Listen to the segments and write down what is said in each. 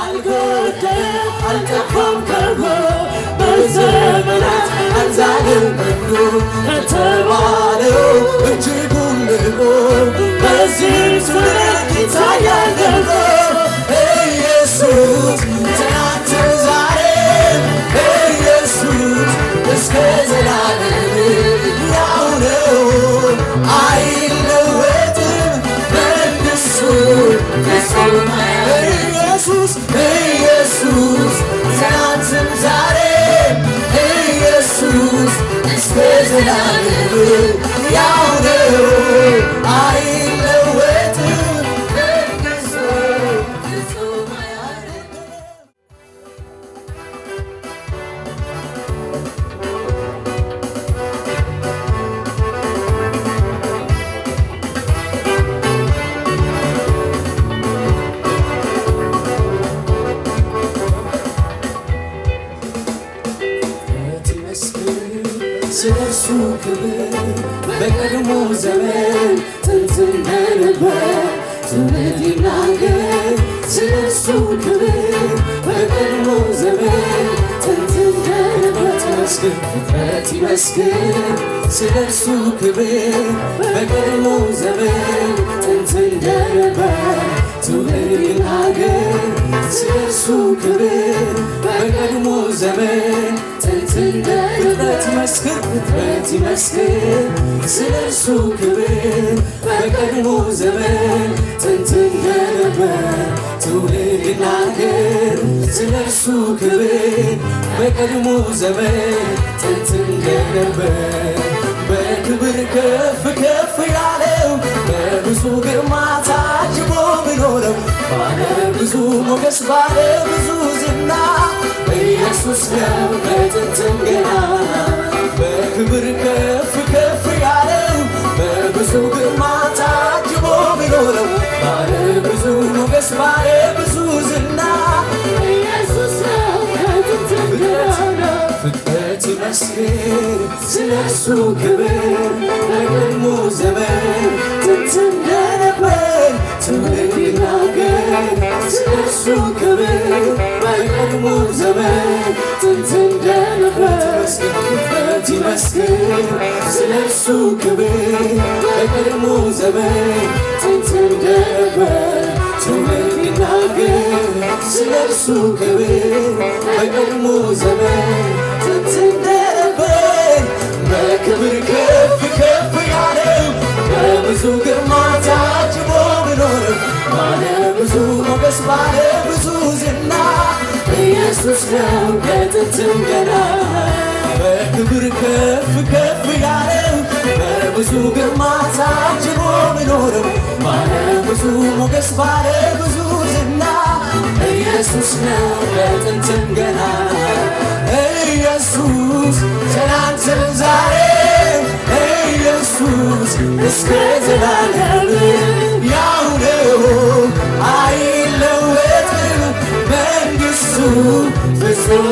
አልጎደለም አልጠፋም ከርሞ በዘመናት አልዛልም በሉ ከተባለው እጅጉን ልቆ በዚህ ትውልድ ይታያል ደግሞ ኢየሱስ ትናንትም ዛሬም ኢየሱስ እስከ ዘላለም ያው ነው አይለወጥም መንግሥቱ ፍጹም ኢየሱስ ኢየሱስ ትናንትም ዛሬም ኢየሱስ እስከ ዘላለም ያው ነው አይለወጥም መንግሥቱ ፍጹም አያረጅም። ስለሱ ክብር በቀድሞ ዘመን ጥንት እንደነበር ትውልድ ይናገር ስለሱ ክብር በቀድሞ ዘመን ጥንት እንደነበር ፍጥረት ይመስክር ስለሱ ክብር በቀድሞ ዘመን ጥንት እንደነበር ትውልድ ይናገር ስለሱ ክብር በቀድሞ ዘመን ጥንት እንደነበር ፍጥረት ይመስክር ስለሱ ክብር በቀድሞ ዘመን ጥንት እንደነበር ትውልድ ይናገር ስለሱ ክብር በቀድሞ ዘመን ጥንት እንደነበር በክብር ከፍ ከፍ ያለው በብዙ ግርማ ታጅቦ ብኖረው ባለ ብዙ ሞገስ ባለ ብዙ ዝና ኢየሱስ ነው ከጥንትም ገና በክብር ከፍ ከፍ ያለው በብዙ ግርማ ታጅቦ ብኖረው ባለ ብዙ ሞገስ ባለ ብዙ ዝና ኢየሱስ ነው ከጥንትም ገና ፍጥረት ይመስክር ስለሱ ክብር በቀድሞ ዘመን ጥንት እንደነበር ትውልድ ይናገር ስለሱ ክብር በቀድሞ ዘመን ጥንት እንደነበር ፍጥረት ይመስክር ስለሱ ክብር በቀድሞ ዘመን ጥንት እንደነበር ትውልድ ይናገር ስለሱ ክብር በቀድሞ ዘመን ጥንት እንደነበር በክብር ከፍ ከፍ ያለው በብዙ ግርማ ታጅቦ ብኖረው ባለ ብዙ ሞገስ ባለ ብዙ ዝና ኢየሱስ ነው ከጥንትም ገና በክብር ከፍ ከፍ ያለው በብዙ ግርማ ታጅቦ ብኖረው ባለ ብዙ ሞገስ ባለ ብዙ ዝና ኢየሱስ ነው ከጥንትም ገና ኢየሱስ ትናንትም ዛሬም ኢየሱስ እስከ ዘላለም ያው ነው አይለወጥም መንግሥቱ ፍጹም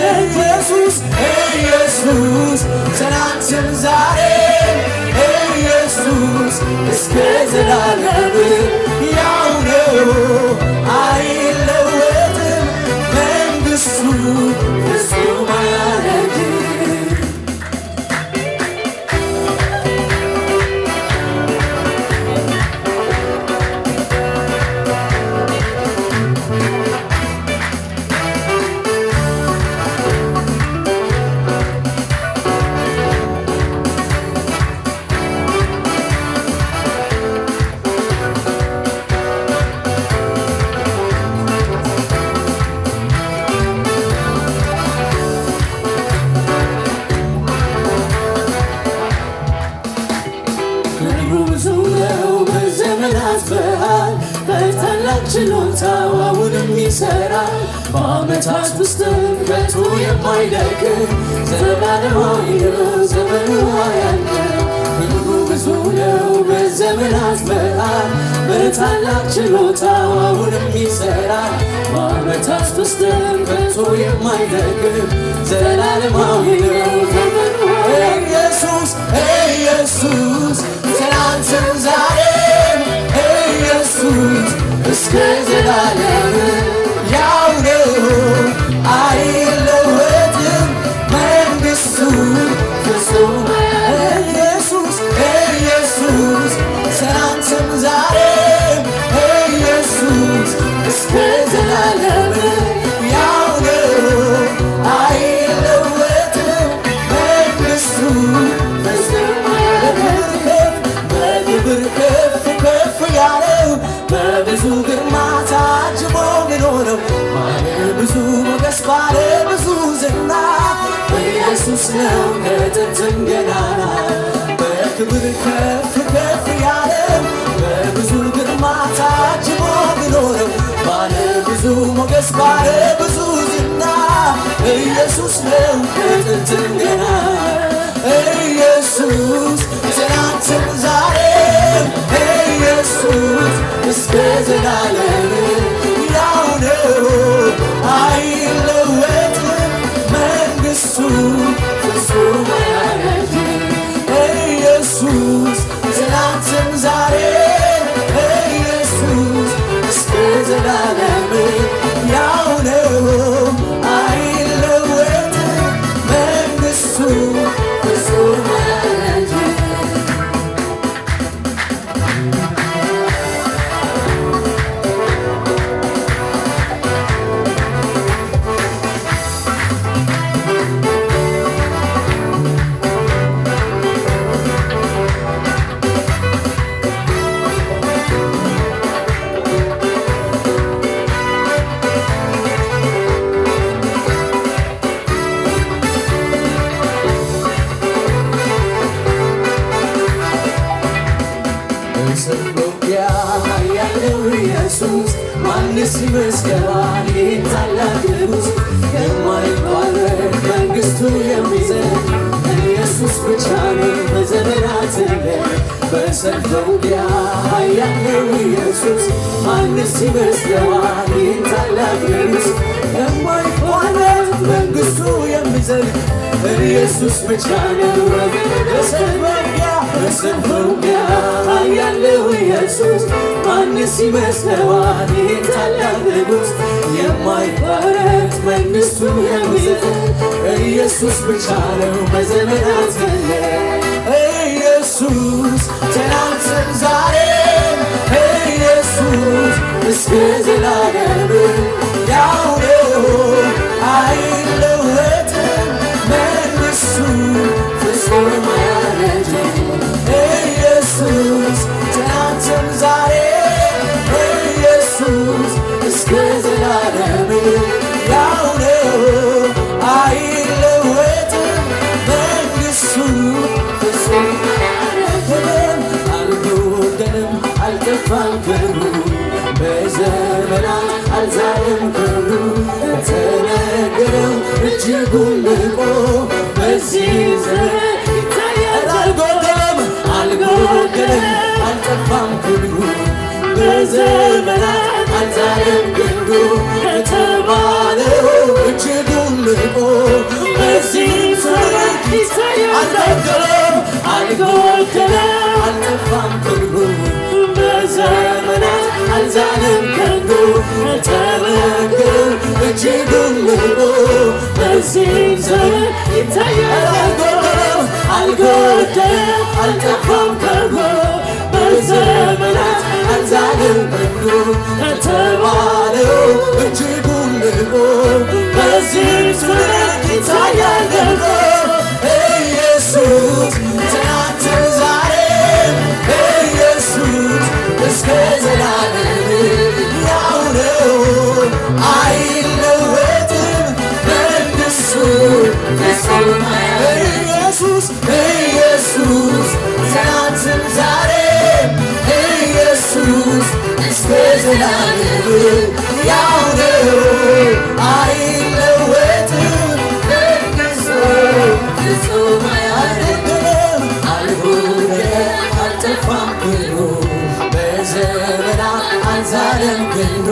ኢየሱስ ኢየሱስ ትናንትም ዛሬም ኢየሱስ እስከ ዘላለም ያው ነው አይለወጥም መንግሥቱ ፍጹም አያረጅም። ችሎታው አሁንም ይሠራል በዓመታት ውስጥም ከቶ የማይደክም ዘላለማዊ ነው ዘመኑ አያልቅም ክብሩ ብዙ ነው በዘመናት መሃል በታላቅ ችሎታው አሁንም ይሠራል በዓመታት ውስጥም ከቶ የማይደክም ዘላለማዊ ነው ዘመኑ ኢየሱስ ኢየሱስ ትናንትም ዛሬም ኢየሱስ እስከ ዘላለም አይለወጥም መንግሥቱ ፍጹም ኢየሱስ ኢየሱስ ትናንትም ዛሬም ኢየሱስ እስከ ዘላለም ያው ነው አይለወጥም መንግሥቱ ፍጹም በክብር ከፍ ከፍ ያለው በብዙ ግርማ ታጅቦ ሚኖረው ባለ ብዙ ሞገስ ባለ ብዙ ዝና ኢየሱስ ነው ከጥንትም ገናና በክብር ከፍ ከፍ ያለው በብዙ ግርማ ታጅቦ ሚኖረው ባለ ብዙ ሞገስ ባለ ብዙ ዝና ኢየሱስ ነው ከጥንትም ገናና ኢየሱስ ትናንትም ዛሬም ኢየሱስ እስከ ዘላለም ያው ነው አይለወጥም መንግሥቱ ፍጹም አያረጅም ኢየሱስ ትናንትም ዛሬም ኢየሱስ እስከ ዘላለም ያው ነው አይለወጥም መንግሥቱ ፍጹም አያረጅም ያለው ኢየሱስ ማንስ ይመስገናል ይህን ታላቅ ንጉሥ የማይቋረጥ መንግሥቱ የሚዘልቅ ኢየሱስ ብቻ ነው በዘመናት በሰልፍ ውጊያ ያለው ኢየሱስ ማንስ ይመስገናል ይህን ታላቅ ንጉሥ የማይቋረጥ መንግሥቱ የሚዘልቅ ኢየሱስ ብቻ ነው በሰልፍ ውጊያ ያለው ኢየሱስ ማንስ ይመስለዋል ይህን ታላቅ ንጉሥ የማይቋረጥ መንግሥቱ የሚዘልቅ ኢየሱስ ብቻ ነው በዘመናት ኢየሱስ ትናንትም ዛሬም ኢየሱስ እስከ ዘላለም ያው ነው አይለወጥም መንግሥቱ ፍጹም አያረጅም ኢየሱስ ትናንትም ዛሬም ኢየሱስ እስከ ዘላለም ያው ነው አይለወጥም መንግሥቱ ፍጹም አያረጅም አልጎደለም አልጠፋም ክብሩ በዘመናት አልዛለም ክብሩ ተነገረው እጅጉን ልቆ በዚህ ዘመን ይታያል አልጎደለም አልጠፋም ክብሩ በዘመናት አልዛለም ክንዱ የተባለው እጅጉን ልቆ በዚህ ዘመን ይታያል አልጎደለም አልጠፋም ክብሩ በዘመናት አልዛለም ክንዱ የተባለው እጅጉን ልቆ በዚህ ዘመን ይታያል አልጎደለም አልጠፋም ክብሩ በዘመናት አልዛለም ክንዱ የተባለው እጅጉን ልቆ በዚህ ዘመን ይታያል ኢየሱስ ትናንትም ዛሬም ኢየሱስ እስከ ዘላለም ያው ነው አይለወጥም መንግሥቱ ፍጹም ኢየሱስ ኢየሱስ ትናንትም ዛሬም ኢየሱስ እስከ ዘላለም ያው ነው አይለወጥም መንግሥቱ ፍጹም አያረጅም አልጎደለም አልጠፋም ክብሩ በዘመናት አልዛለም ክንዱ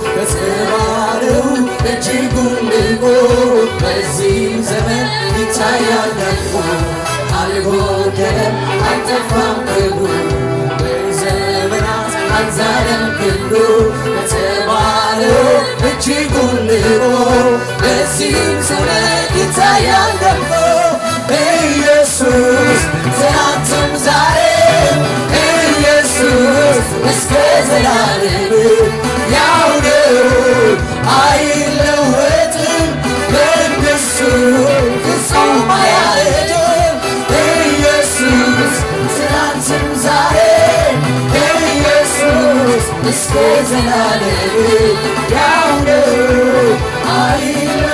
ከተባለው እጅጉን ልቆ በዚህም ዘመን ይታያል ደግሞ አልጎደለም አልጠፋም ክብሩ በዘመናት አልዛለም ክንዱ ከተባለው እጅጉን ልቆ ዘላለም ያው ነው አይለወጥም ለእነሱ ፍጹም አያረጅም ኢየሱስ ትናንትም ዛሬ ኢየሱስ እስከ ዘላለም ያው ነው አይለወጥም